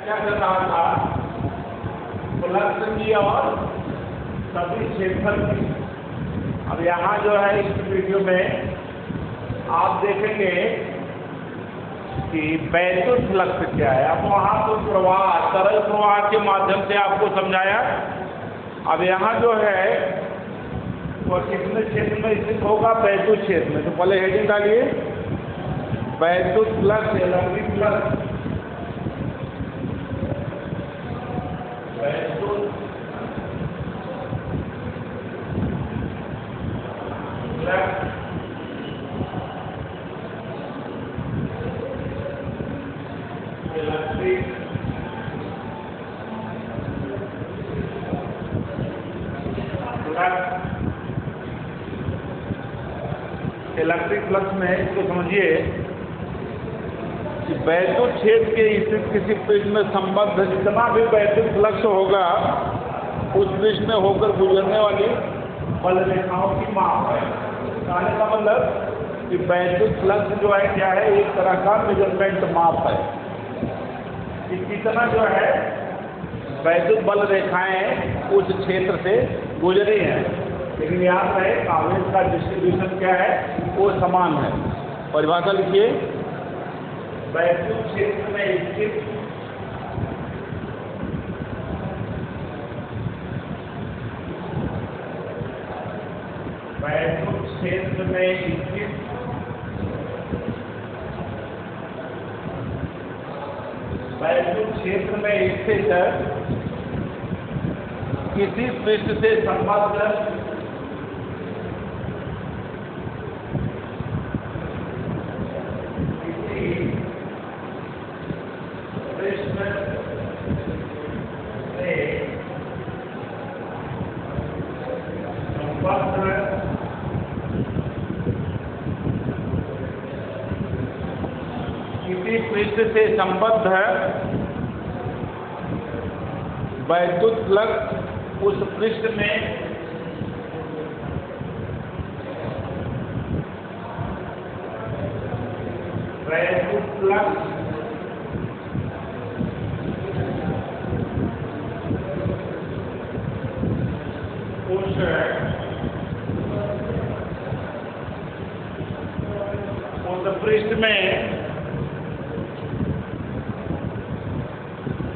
क्या कर रहा था, फ्लक्स की और सभी क्षेत्रफल की। अब यहाँ जो है इस वीडियो में आप देखेंगे कि वैद्युत फ्लक्स क्या है। अब वहाँ तो प्रवाह, तरल प्रवाह के माध्यम से आपको समझाया। अब यहाँ जो है वो कितने क्षेत्र में स्थित होगा, वैद्युत क्षेत्र में। तो पहले हेडिंग डालिए, वैद्युत फ्लक्स, इलेक्ट्रिक फ्लक्स, वैद्युत flux, electric flux. Electric flux में इसको समझिए कि वैद्युत क्षेत्र के स्थित किसी पृष्ठ में संबद्ध जितना भी वैद्युत फ्लक्स होगा उस पृष्ठ में होकर गुजरने वाली बल रेखाओं की माप है। कहने का मतलब कि वैद्युत फ्लक्स जो है क्या है, एक तरह का मेजरमेंट माप है कि कितना जो है वैद्युत बल रेखाएं उस क्षेत्र से गुजरी हैं। लेकिन याद रहे आवेश का डिस्ट्रीब्यूशन क्या है, वो समान है। परिभाषा लिखिए, वैद्युत क्षेत्र में स्थित वैद्युत क्षेत्र में स्थित वैद्युत क्षेत्र में स्थित किसी पृष्ठ से संबद्ध पृष्ठ से संबद्ध है वैद्युत फ्लक्स उस पृष्ठ में वैद्युत फ्लक्स उस पृष्ठ में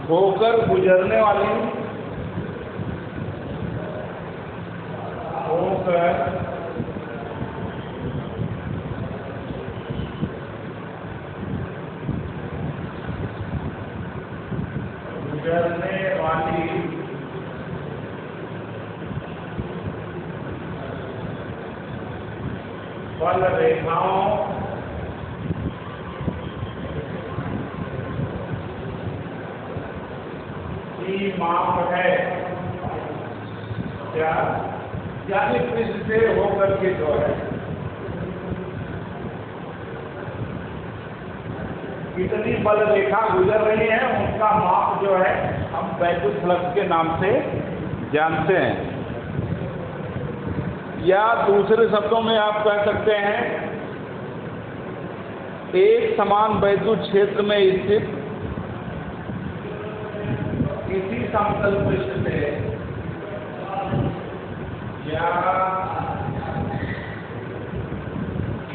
होकर गुजरने वाली बल रेखाओं की माप है। क्या यानी पृष्ठ से होकर के जो है कितनी बल रेखा गुजर रही है उनका माप जो है हम वैद्युत फ्लक्स के नाम से जानते हैं। या दूसरे शब्दों में आप कह सकते हैं एक समान वैद्युत क्षेत्र में स्थित किसी समतल पृष्ठ से या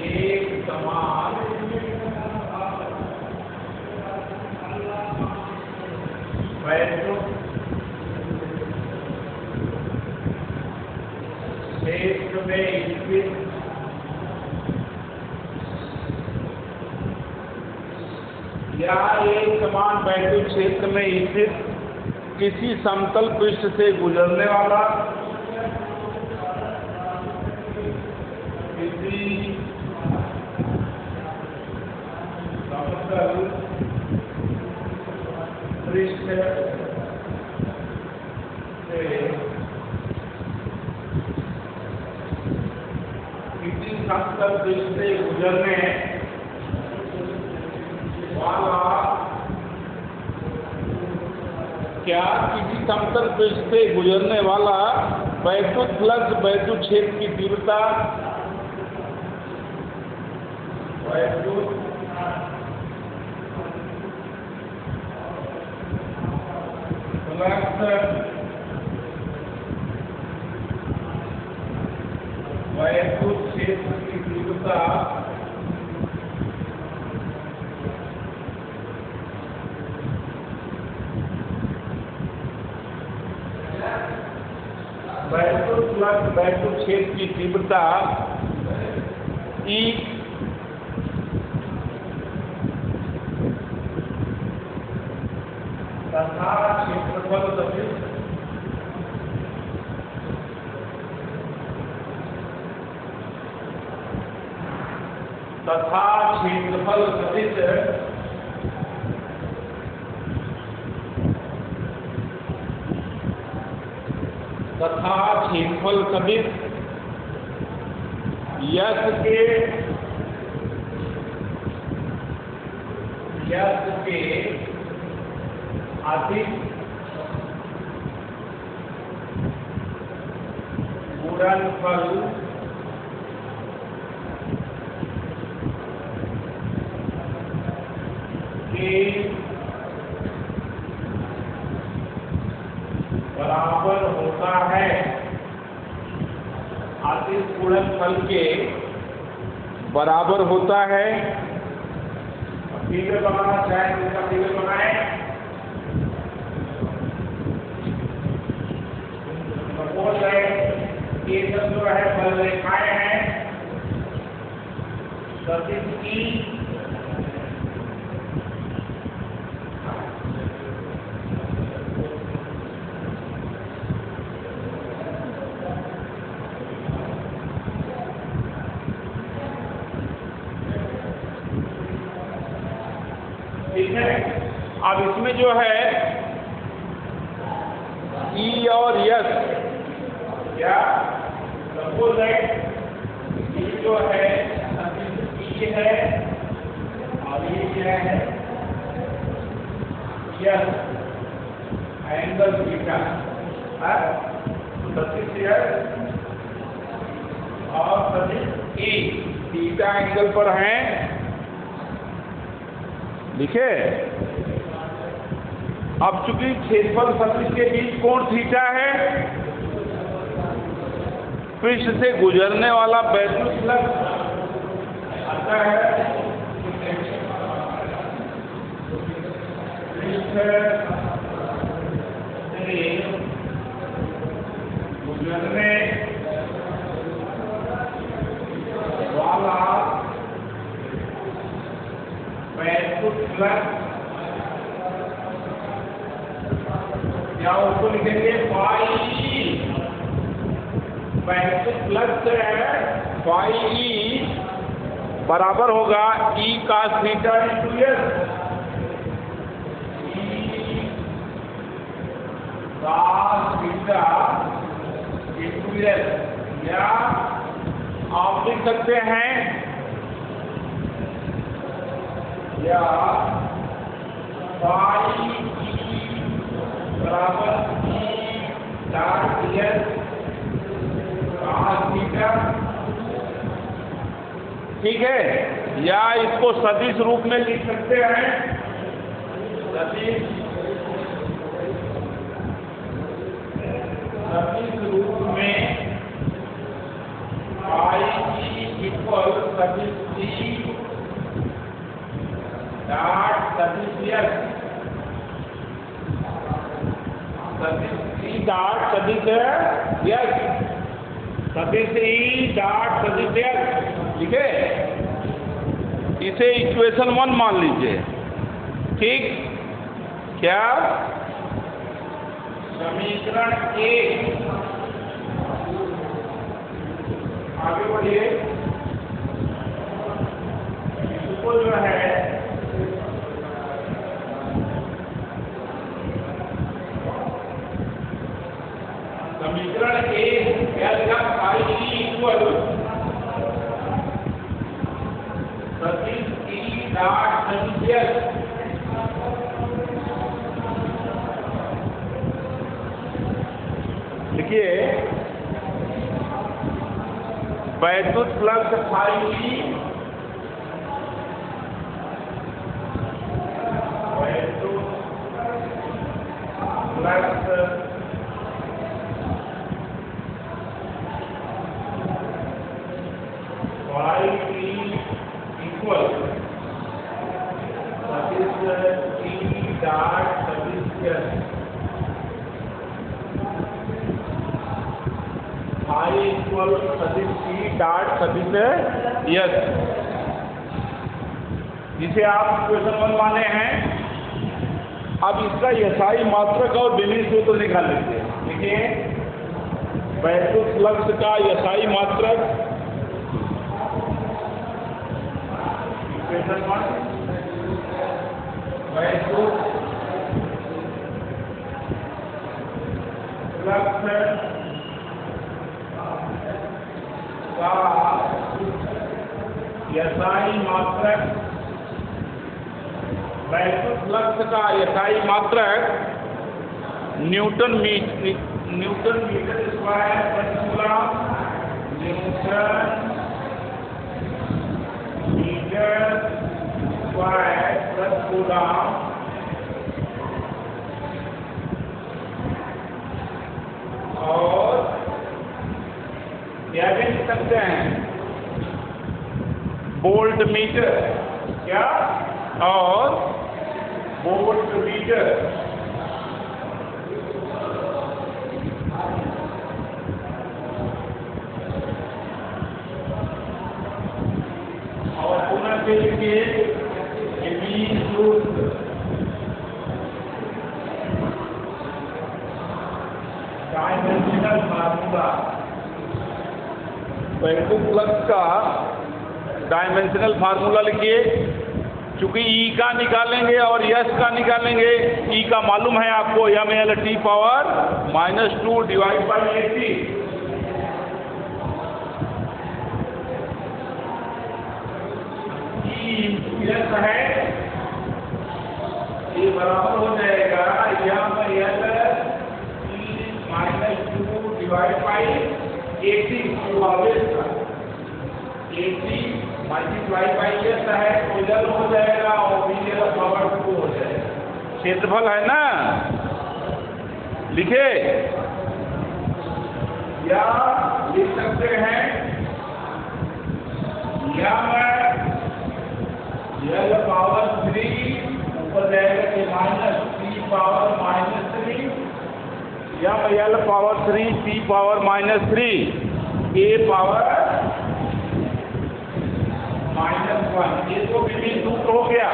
एक समान वैद्युत क्षेत्र में स्थित या एक समान वैद्युत क्षेत्र में स्थित किसी समतल पृष्ठ से गुजरने वाला किसी समतल पृष्ठ से किसी समतल पृष्ठ से गुजरने वाला क्या किसी समतल पृष्ठ से गुजरने वाला वैद्युत फ्लक्स वैद्युत क्षेत्र की तीव्रता वैद्युत वैद्युत क्षेत्र की तीव्रता वैद्युत क्षेत्र की तीव्रता E तथा क्षेत्रफल सदिश यश के अधिक गुणनफल के बराबर होता है। अधिक गुणनफल के बराबर होता है। फिगर बनाना चाहे तो इसका फिगर बनाए। सपोज है ये सब जो है बल रेखाएं हैं। सदिश की ठीक है। अब इसमें जो है ई और यस क्या सपोज है ये जो है ई है और ये क्या है यस एंगल थीटा है। सदिश यस और सदिश ई थीटा एंगल पर हैं। लिखे। अब चूंकि क्षेत्रफल सदिश के बीच कोण थीटा है, पृष्ठ से गुजरने वाला वैद्युत फ्लक्स आता है पृष्ठ से गुजरने वाला वैद्युत फ्लक्स या उसको लिखेंगे फाई। वैद्युत फ्लक्स है फाई बराबर होगा ई cos थीटा इंटू एस। ई cos थीटा इंटू एस या आप लिख सकते हैं या फाई बराबर ठीक है। या इसको सदिश रूप में लिख सकते हैं। सदिश रूप में फाई इक्वल सदिश ई डॉट सदिश यस। सदिश ई डॉट सदिश यस। सदिश ई डॉट सदिश यस। ठीक है। इसे इक्वेशन 1 मान लीजिए। ठीक। क्या समीकरण 1 आगे बढ़िए। इसको जो है समीकरण 1 क्या लिखा फाई इक्वल सदिश ई डॉट सदिश यस। देखिए वैद्युत फ्लक्स फाई वैद्युत फ्लक्स I इक्वल सदिश P डॉट सदिश यस, जिसे आप क्वेश्चन 1 माने हैं। अब इसका यसाई मात्रक और डिलीट सूत्र निकाल लीजिए। देखिए, वैद्युत फ्लक्स का यसाई मात्रक इक्वेशन 1, वैद्युत फ्लक्स का यसाई मात्रक, वैद्युत फ्लक्स का यसाई मात्रक न्यूटन मीटर स्क्वायर प्रति कूलम, न्यूटन मीटर स्क्वायर प्रति कूलम और क्या भी लिख सकते हैं वोल्ट मीटर, क्या, और वोल्ट मीटर और पुनः के लिए डायमेंशनल फार्मूला, वैद्युत फ्लक्स का डायमेंशनल फार्मूला लिखिए। चूंकि E का निकालेंगे और S का निकालेंगे, E का मालूम है आपको, mLT power -2 divide by AC। E S है, ये बराबर हो जाएगा mL -2 divide by AC, AC multiply by S है, तो हो जाएगा और VL पावर 2 हो जाएगा। क्षेत्रफल है ना, लिखे या लिख सकते हैं, या मैं L पावर 3 ऊपर जाएगा कि -P पावर -3, या L power 3 P power -3 A power -1, ये तो विभिन्न सूत्र हो गया।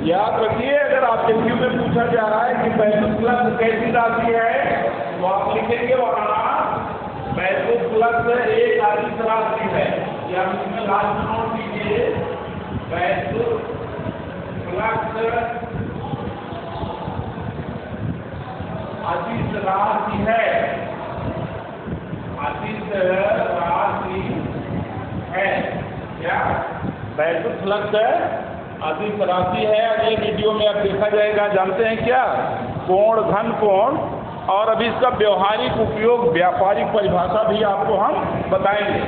याद रखिए, अगर ऑब्जेक्टिव में पूछा जा रहा है कि वैद्युत फ्लक्स कैसी राशि है, तो आप लिखेंगे वहां वैद्युत फ्लक्स एक अदिश राशि है, या इसमें लास्ट नोट कीजिए, वैद्युत फ्लक्स अदिश राशि है, अदिश राशि है, क्या वैद्युत फ्लक्स अदिश राशि है। अगले वीडियो में अब देखा जाएगा, जानते हैं क्या, कोण, घन कोण, और अभी इसका व्यवहारिक उपयोग, व्यापारिक परिभाषा भी आपको हम बताएंगे।